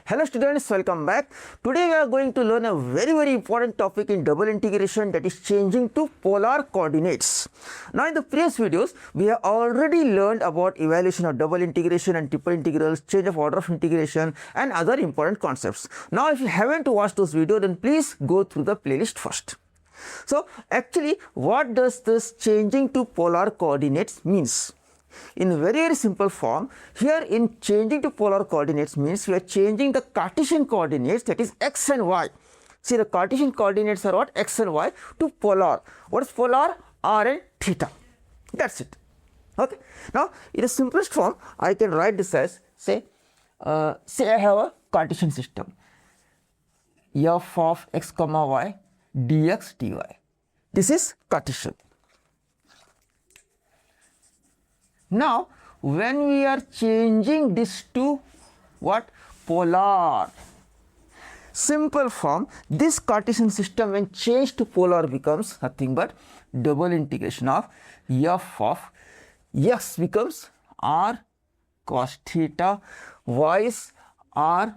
Hello students, welcome back. Today we are going to learn a very important topic in double integration, that is changing to polar coordinates. Now in the previous videos we have already learned about evaluation of double integration and triple integrals, change of order of integration and other important concepts. Now if you haven't watched those videos, then please go through the playlist first. So actually what does this changing to polar coordinates means? In very simple form, here in changing to polar coordinates means we are changing the Cartesian coordinates, that is x and y. See, the Cartesian coordinates are what? X and y, to polar. What is polar? R and theta. That's it. Okay. Now in the simplest form I can write this as, say I have a Cartesian system, f of x comma y dx dy. This is Cartesian. Now when we are changing this to what? Polar. Simple form, this Cartesian system when changed to polar becomes nothing but double integration of f of x becomes r cos theta, y is r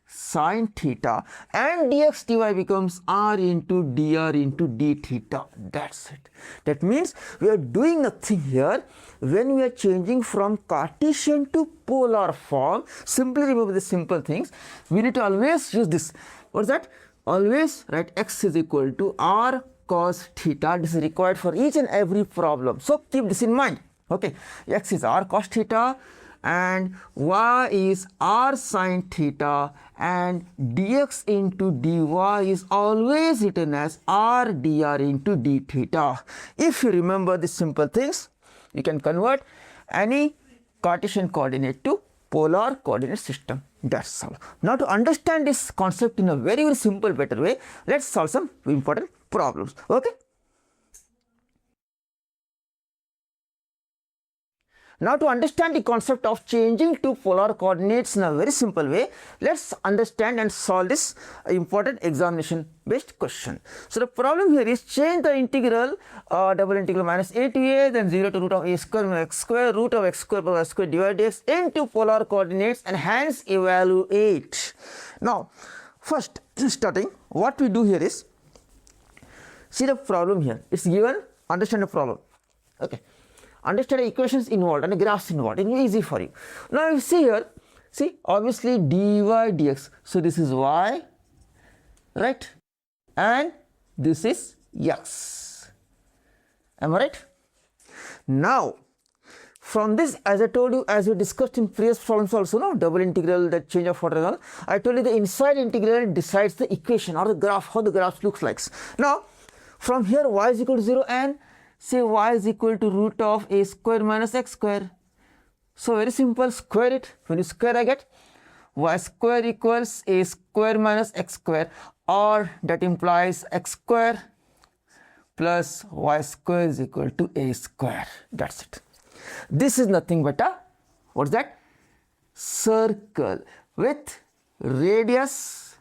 sin theta, and dx dy becomes r into dr into d theta. That's it. That means we are doing nothing here. When we are changing from Cartesian to polar form, simply remember the simple things. We need to always use this. What is that? Always write x is equal to r cos theta. This is required for each and every problem. So keep this in mind. Okay, x is r cos theta and y is r sin theta, and dx into dy is always written as r dr into d theta. If you remember these simple things, you can convert any Cartesian coordinate to polar coordinate system. That's all. Now to understand this concept in a very simple better way, let's solve some important problems. Okay. Now to understand the concept of changing to polar coordinates in a very simple way, let's understand and solve this important examination based question. So the problem here is change the integral double integral minus a to a, then 0 to root of a square minus x square, root of x square plus y square divided dx into polar coordinates and hence evaluate. Now first starting, what we do here is, see the problem here, it's given, understand the problem. Okay. Understand the equations involved and the graphs involved, it will be easy for you. Now you see here, see obviously dy dx, so this is y, right, and this is x. Am I right? Now from this, as I told you, as we discussed in previous problems also, no, double integral, that change of order and all, I told you the inside integral decides the equation or the graph, how the graph looks like. Now from here y is equal to 0 and say y is equal to root of a square minus x square. So very simple, square it. When you square, I get y square equals a square minus x square, or that implies x square plus y square is equal to a square. That's it. This is nothing but a, what's that? Circle with radius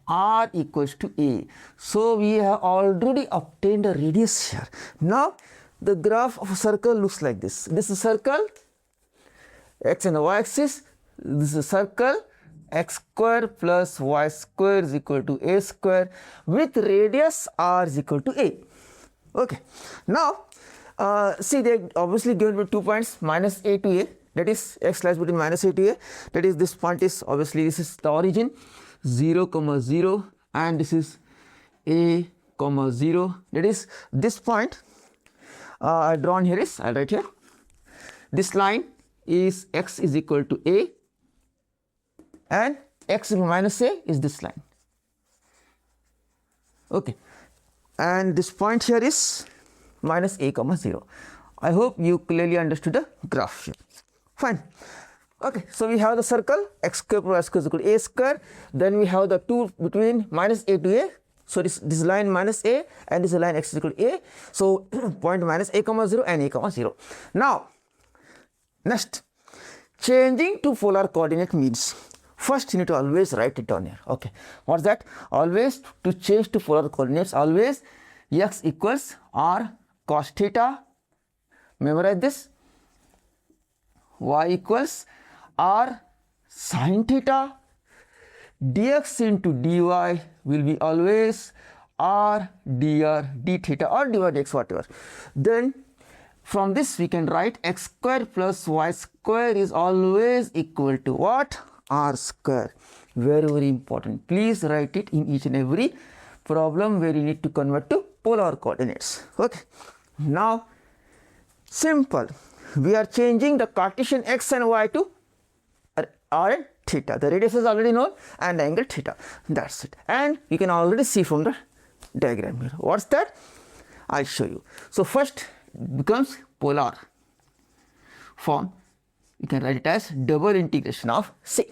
r equals to a. So we have already obtained a radius here. Now the graph of a circle looks like this. This is a circle, x and the y axis. This is a circle, x square plus y square is equal to a square with radius r is equal to a. Okay. Now see, they obviously given me 2 points, minus a to a, that is x lies between minus a to a, that is this point is obviously, this is the origin, 0 comma 0, and this is a comma 0, that is this point I drawn here is, I'll write here, this line is x is equal to a and x minus a is this line. Okay, and this point here is minus a comma 0. I hope you clearly understood the graph here. Fine. Okay, so we have the circle x square plus y square is equal to a square, then we have the 2 between minus a to a, so this line minus a and this line x is equal to a, so point minus a comma 0 and a comma 0. Now next, changing to polar coordinate means, first you need to always write it down here. Okay, what's that? Always to change to polar coordinates, always x equals r cos theta, memorize this, y equals r sin theta, dx into dy will be always r dr d theta or dy dx, whatever. Then from this we can write x square plus y square is always equal to what? R square. Very, very important. Please write it in each and every problem where you need to convert to polar coordinates. Okay. Now, simple. We are changing the Cartesian x and y to r and theta. The radius is already known and the angle theta. That's it. And you can already see from the diagram here. What's that? I'll show you. So first becomes polar form. You can write it as double integration of c.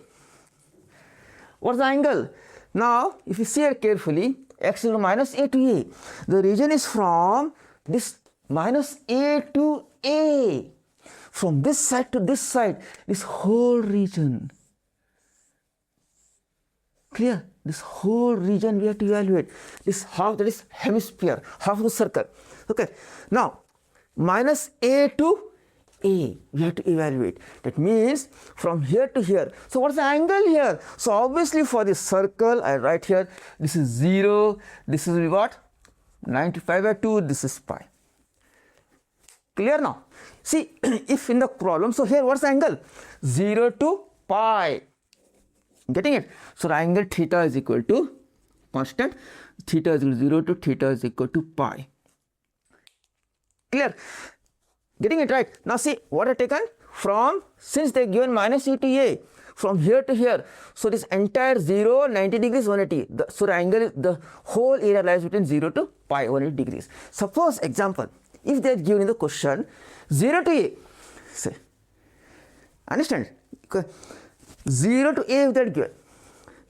What's the angle? Now, if you see here carefully, x is minus a to a. The region is from this minus a to a. From this side to this side, this whole region. Clear? This whole region we have to evaluate. This half, that is hemisphere, half of the circle. Okay. Now, minus a to a, we have to evaluate. That means from here to here. So what's the angle here? So obviously for this circle, I write here, this is 0, this is what? 95 by 2, this is pi. Clear now? See, if in the problem, so here what's the angle? 0 to pi. Getting it? So the angle theta is equal to constant. Theta is equal to 0 to theta is equal to pi. Clear? Getting it right? Now see what I taken from, since they given minus e to a, from here to here. So this entire 0, 90 degrees, 180. So the angle, the whole area lies between 0 to pi, 180 degrees. Suppose example, if they are given in the question 0 to a, say, understand? 0 to a if they are given,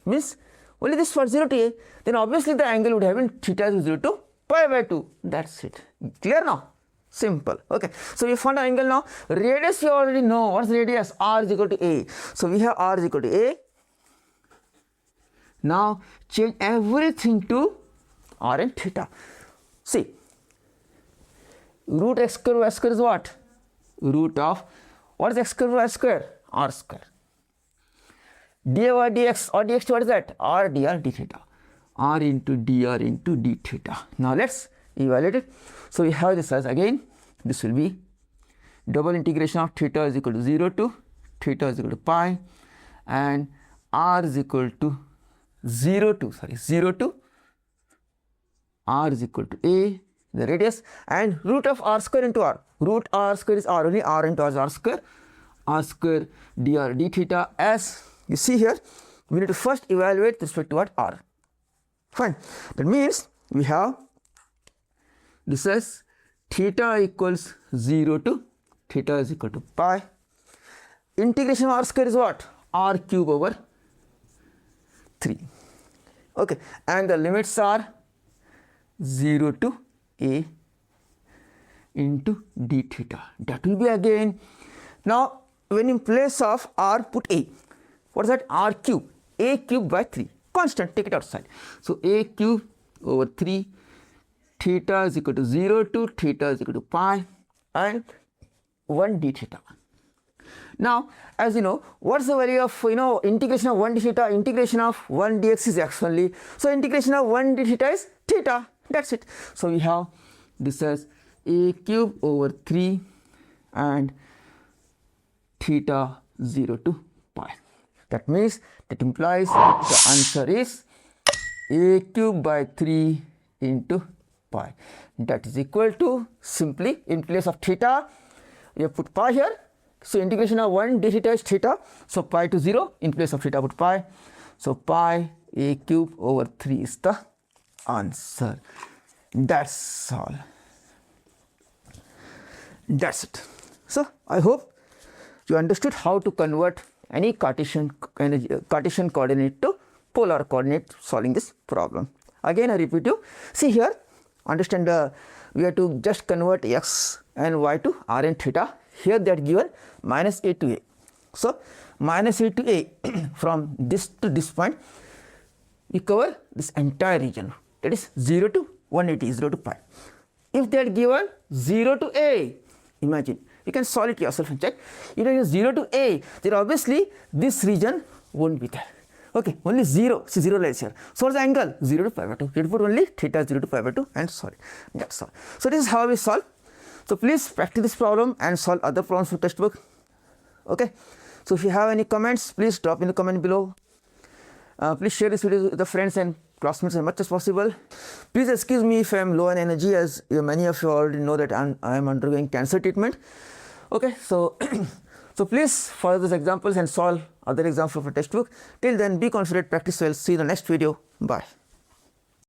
means only this for 0 to a, then obviously the angle would have been theta is 0 to pi by 2. That's it. Clear now? Simple. Okay. So we found the angle now. Radius you already know. What's the radius? R is equal to a. So we have R is equal to a. Now change everything to r and theta. See, root x square y square is what? Root of, what is x square y square? R square. dy dx or dx, what is that? R dr d theta. R into dr into d theta. Now let's evaluate it. So we have this as, again, this will be double integration of theta is equal to 0 to theta is equal to pi, and r is equal to 0 to r is equal to a, the radius, and root of r square into r. Root r square is r only, r into r is r square dr d theta. As you see here, we need to first evaluate with respect to what? R. Fine. That means we have this is theta equals 0 to theta is equal to pi. Integration of r square is what? R cube over 3. Okay. And the limits are 0 to a into d theta. That will be again. Now, when in place of r put a, what is that? R cube. A cube by 3. Constant. Take it outside. So, a cube over 3. Theta is equal to 0 to theta is equal to pi and 1 d theta. Now, as you know, what's the value of, integration of 1 d theta? Integration of 1 dx is x only. So, integration of 1 d theta is theta. That's it. So, we have this as a cube over 3 and theta 0 to pi. That means, that implies the answer is a cube by 3 into pi. That is equal to, simply in place of theta, you have put pi here. So, integration of 1 d theta is theta. So, pi to 0, in place of theta put pi. So, pi a cube over 3 is the answer. That's all. That's it. So, I hope you understood how to convert any Cartesian coordinate to polar coordinate solving this problem. Again, I repeat you. See here, understand we have to just convert x and y to r and theta. Here they are given minus a to a. So, minus a to a from this to this point, we cover this entire region, that is 0 to 180, 0 to pi. If they are given 0 to a, imagine, you can solve it yourself and check. 0 to a, then obviously this region won't be there. Okay, only 0, see 0 lies here. So what's the angle? 0 to pi by 2. You put only theta 0 to pi by 2 and sorry, that's all. So this is how we solve. So please practice this problem and solve other problems from textbook. Okay. So if you have any comments, please drop in the comment below. Please share this video with the friends and classmates as much as possible. Please excuse me if I am low on energy, as many of you already know that I am undergoing cancer treatment. Okay, so so please follow these examples and solve other examples of a textbook. Till then, be confident, practice well. See you in the next video. Bye.